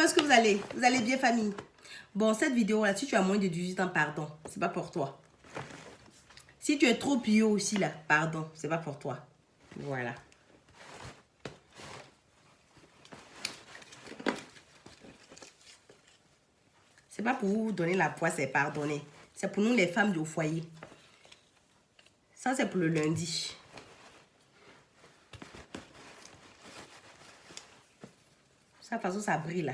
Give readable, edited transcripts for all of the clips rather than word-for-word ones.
est-ce que vous allez? Vous allez bien, famille? Bon, cette vidéo-là, si tu as moins de 18 ans, pardon, c'est pas pour toi. Si tu es trop pieux aussi, là, pardon, c'est pas pour toi. Voilà. C'est pas pour vous donner la poisse, c'est pardonner. C'est pour nous, les femmes du foyer. Ça, c'est pour le lundi. Ça, de toute façon, ça brille, là.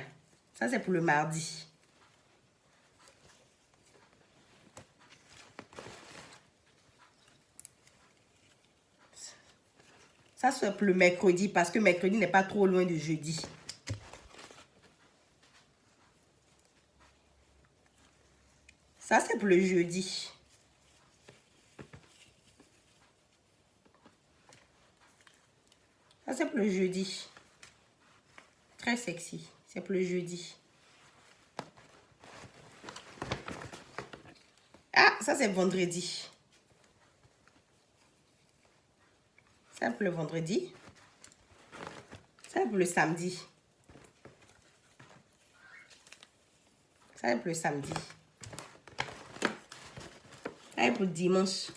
Ça, c'est pour le mardi. Ça, c'est pour le mercredi, parce que mercredi n'est pas trop loin de jeudi. Ça, c'est pour le jeudi. Ça, c'est pour le jeudi. Très sexy. C'est pour le jeudi. Ah, ça, c'est vendredi. Ça, pour le vendredi. Ça, pour le samedi. Ça, pour le samedi. Ça, pour le dimanche.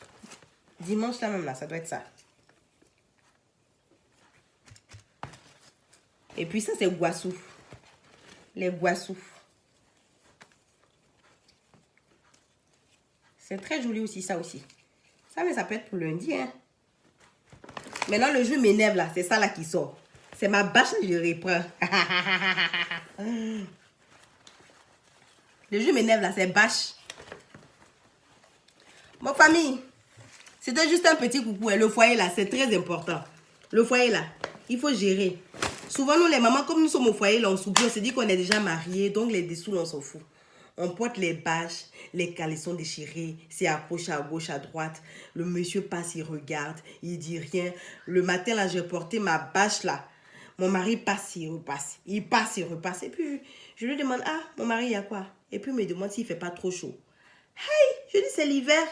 Dimanche, là même, là, ça doit être ça. Et puis, ça, c'est Guassou. Les Guassou. C'est très joli aussi, ça aussi. Ça, mais ça peut être pour lundi, hein. Maintenant, le jeu m'énerve, là. C'est ça, là, qui sort. C'est ma bâche, je reprends. Le jeu m'énerve, là. C'est bâche. Bon, famille, c'était juste un petit coucou. Et le foyer, là, c'est très important. Le foyer, là, il faut gérer. Souvent, nous, les mamans, comme nous sommes au foyer, là, on s'oublie. On se dit qu'on est déjà mariés. Donc, les dessous, on s'en fout. On porte les bâches, les caleçons déchirés, c'est à gauche, à droite. Le monsieur passe, il regarde, il dit rien. Le matin, là, j'ai porté ma bâche, là. Mon mari passe, il repasse. Il passe, il repasse. Et puis, je lui demande, ah, mon mari, il y a quoi? Et puis, il me demande s'il ne fait pas trop chaud. Hey, je dis, c'est l'hiver.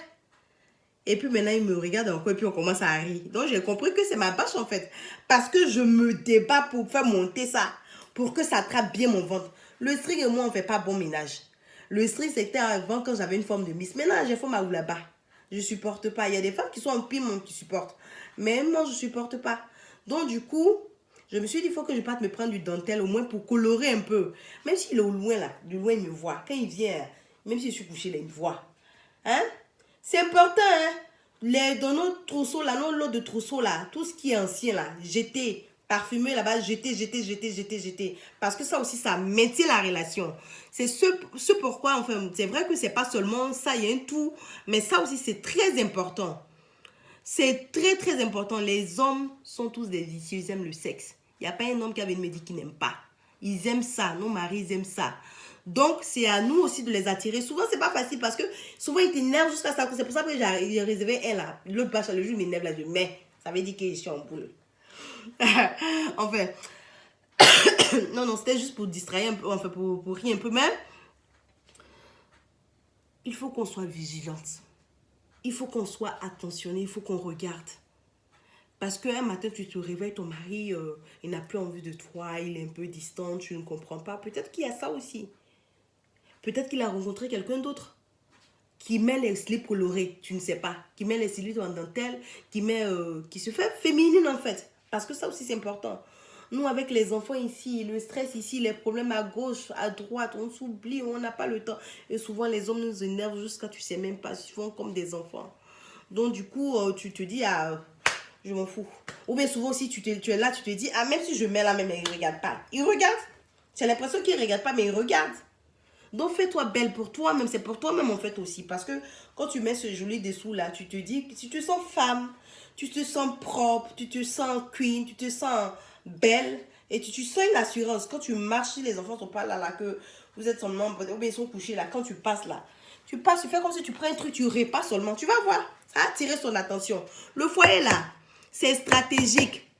Et puis, maintenant, il me regarde encore et puis on commence à rire. Donc, j'ai compris que c'est ma bâche, en fait. Parce que je me débat pour faire monter ça, pour que ça attrape bien mon ventre. Le string et moi, on ne fait pas bon ménage. Le string, c'était avant quand j'avais une forme de miss. Maintenant, j'ai fait ma là-bas. Je ne supporte pas. Il y a des femmes qui sont en piment qui supportent. Mais moi, je ne supporte pas. Donc, du coup, je me suis dit, il faut que je parte me prendre du dentelle, au moins pour colorer un peu. Même s'il est au loin, là, de loin, il me voit. Quand il vient, même si je suis couchée, là, il me voit. Hein? C'est important, hein? Dans nos trousseaux, là, nos lots de trousseaux, là, tout ce qui est ancien, là, jeter. Parfumer là-bas, jeter. Parce que ça aussi, ça maintient la relation. C'est ce pourquoi, enfin, c'est vrai que c'est pas seulement ça, il y a un tout. Mais ça aussi, c'est très important. C'est très, très important. Les hommes sont tous des vicieux, ils aiment le sexe. Il n'y a pas un homme qui avait me dire qu'il n'aime pas. Ils aiment ça, nos maris, ils aiment ça. Donc, c'est à nous aussi de les attirer. Souvent, c'est pas facile parce que souvent, ils t'énervent jusqu'à ça. C'est pour ça que j'ai réservé un là. L'autre bâche, le jour, il m'énerve là, je mets. Ça veut dire que je suis en boule. Enfin, non, c'était juste pour distraire un peu, enfin, pour rire un peu, mais il faut qu'on soit vigilante. Il faut qu'on soit attentionné, il faut qu'on regarde. Parce qu'un matin, tu te réveilles, ton mari, il n'a plus envie de toi, il est un peu distant, tu ne comprends pas. Peut-être qu'il y a ça aussi. Peut-être qu'il a rencontré quelqu'un d'autre qui met les slips colorés, tu ne sais pas. Qui met les slips en dentelle, qui se fait féminine en fait. Parce que ça aussi, c'est important. Nous, avec les enfants ici, le stress ici, les problèmes à gauche, à droite, on s'oublie, on n'a pas le temps. Et souvent, les hommes nous énervent jusqu'à tu sais même pas, souvent comme des enfants. Donc, du coup, tu te dis, ah, je m'en fous. Ou bien souvent, si tu es là, tu te dis, ah, même si je mets là, même, il ne regarde pas. Il regarde. Tu as l'impression qu'il ne regarde pas, mais il regarde. Donc, fais-toi belle pour toi-même. C'est pour toi-même, en fait, aussi. Parce que quand tu mets ce joli dessous là, tu te dis, tu te sens femme, tu te sens propre, tu te sens queen, tu te sens belle. Et tu sens une assurance. Quand tu marches, si les enfants ne sont pas là, que vous êtes seulement, ou bien ils sont couchés là, quand tu passes là, tu passes, tu fais comme si tu prends un truc, tu repasses seulement. Tu vas voir, ça a attiré son attention. Le foyer là, c'est stratégique.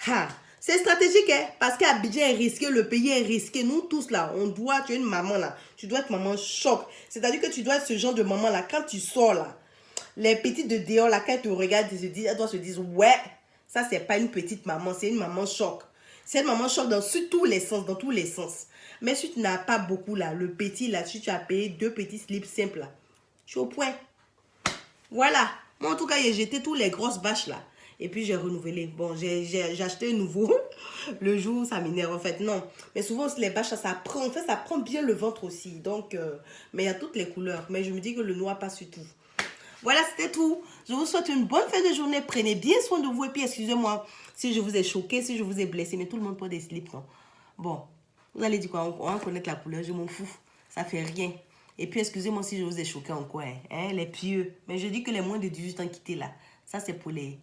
Ha! C'est stratégique, hein, parce qu'Abidjan est risqué, le pays est risqué. Nous tous là, tu es une maman là, tu dois être maman choc. C'est-à-dire que tu dois être ce genre de maman là, quand tu sors là, les petites de dehors là, quand elles te regardent, elles doivent se dire, ouais, ça c'est pas une petite maman, c'est une maman choc. Cette maman choque sur tous les sens, dans tous les sens. Mais si tu n'as pas beaucoup là, le petit là, si tu as payé 2 petits slips simples là, tu es au point. Voilà. Moi en tout cas, j'ai jeté tous les grosses bâches là. Et puis j'ai renouvelé. Bon, j'ai acheté un nouveau. Le jour où ça m'énerve en fait. Non. Mais souvent les bâches, ça prend. En fait, ça prend bien le ventre aussi. Donc, mais il y a toutes les couleurs. Mais je me dis que le noir passe sur tout. Voilà, c'était tout. Je vous souhaite une bonne fin de journée. Prenez bien soin de vous. Et puis, excusez-moi si je vous ai choqué, si je vous ai blessé. Mais tout le monde porte des slips, non? Bon, vous allez dire quoi? On va connaître la couleur. Je m'en fous. Ça fait rien. Et puis, excusez-moi si je vous ai choqué encore. Hein, les pieux. Mais je dis que les moins de 18 ans quittés là. Ça, c'est pour les...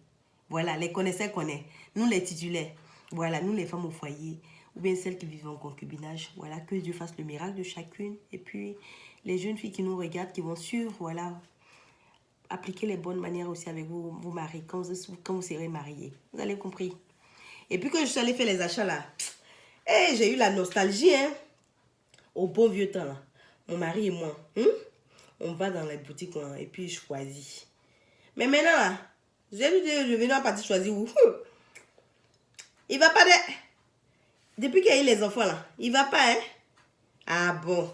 Voilà, les connaisseurs connaissent. Nous, les titulaires. Voilà, nous, les femmes au foyer. Ou bien celles qui vivent en concubinage. Voilà, que Dieu fasse le miracle de chacune. Et puis, les jeunes filles qui nous regardent, qui vont suivre, voilà... Appliquez les bonnes manières aussi avec vos maris quand vous serez mariés. Vous avez compris. Et puis quand je suis allée faire les achats là, j'ai eu la nostalgie. Hein, au bon vieux temps là. Mon mari et moi, on va dans les boutiques là, et puis je choisis. Mais maintenant là, je vais dans la partie choisir où. Il va pas de... Depuis qu'il y a eu les enfants là, il va pas, hein. Ah bon.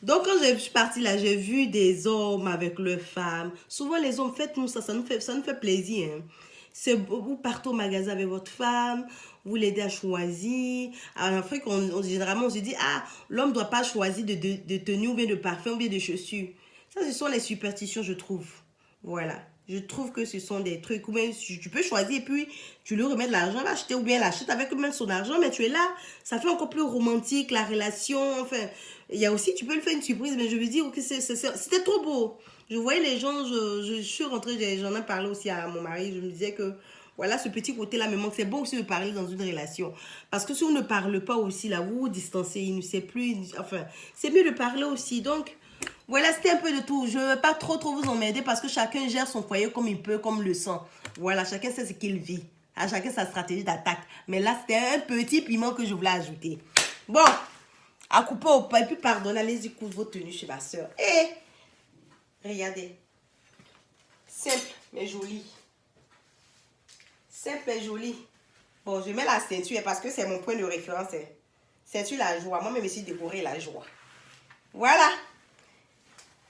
Donc, quand je suis partie là, j'ai vu des hommes avec leurs femmes. Souvent, les hommes, faites-nous ça, ça nous fait plaisir. Hein. Vous partez au magasin avec votre femme, vous l'aidez à choisir. En Afrique, généralement, on se dit, ah, l'homme ne doit pas choisir de tenue ou bien de parfum ou bien de chaussures. Ça, ce sont les superstitions, je trouve. Voilà. Je trouve que ce sont des trucs où même tu peux choisir et puis tu lui remets de l'argent, l'acheter ou bien l'achète avec même son argent, mais tu es là. Ça fait encore plus romantique la relation. Enfin, il y a aussi, tu peux lui faire une surprise, mais je veux dire que c'était trop beau. Je voyais les gens, je suis rentrée, j'en ai parlé aussi à mon mari, je me disais que voilà, ce petit côté-là me manque. C'est bon aussi de parler dans une relation. Parce que si on ne parle pas aussi, là, vous vous distancez, il ne sait plus. Enfin, c'est mieux de parler aussi. Donc, voilà, c'était un peu de tout. Je ne veux pas trop vous emmerder parce que chacun gère son foyer comme il peut, comme le sent. Voilà, chacun sait ce qu'il vit. À chacun sa stratégie d'attaque. Mais là, c'était un petit piment que je voulais ajouter. Bon, à couper au pain. Et puis, pardonne, allez-y, coudre vos tenues chez ma soeur. Et regardez. Simple, mais joli. Simple et joli. Bon, je mets la ceinture parce que c'est mon point de référence. Hein. Ceinture la joie. Moi-même, je suis décorée la joie. Voilà.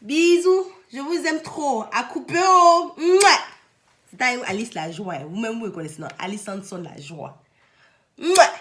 Bisous. Je vous aime trop. À couper. Oh. C'est Alice la joie. Vous-même, vous me connaissez. Non, Alice Sanson la joie. Mouah.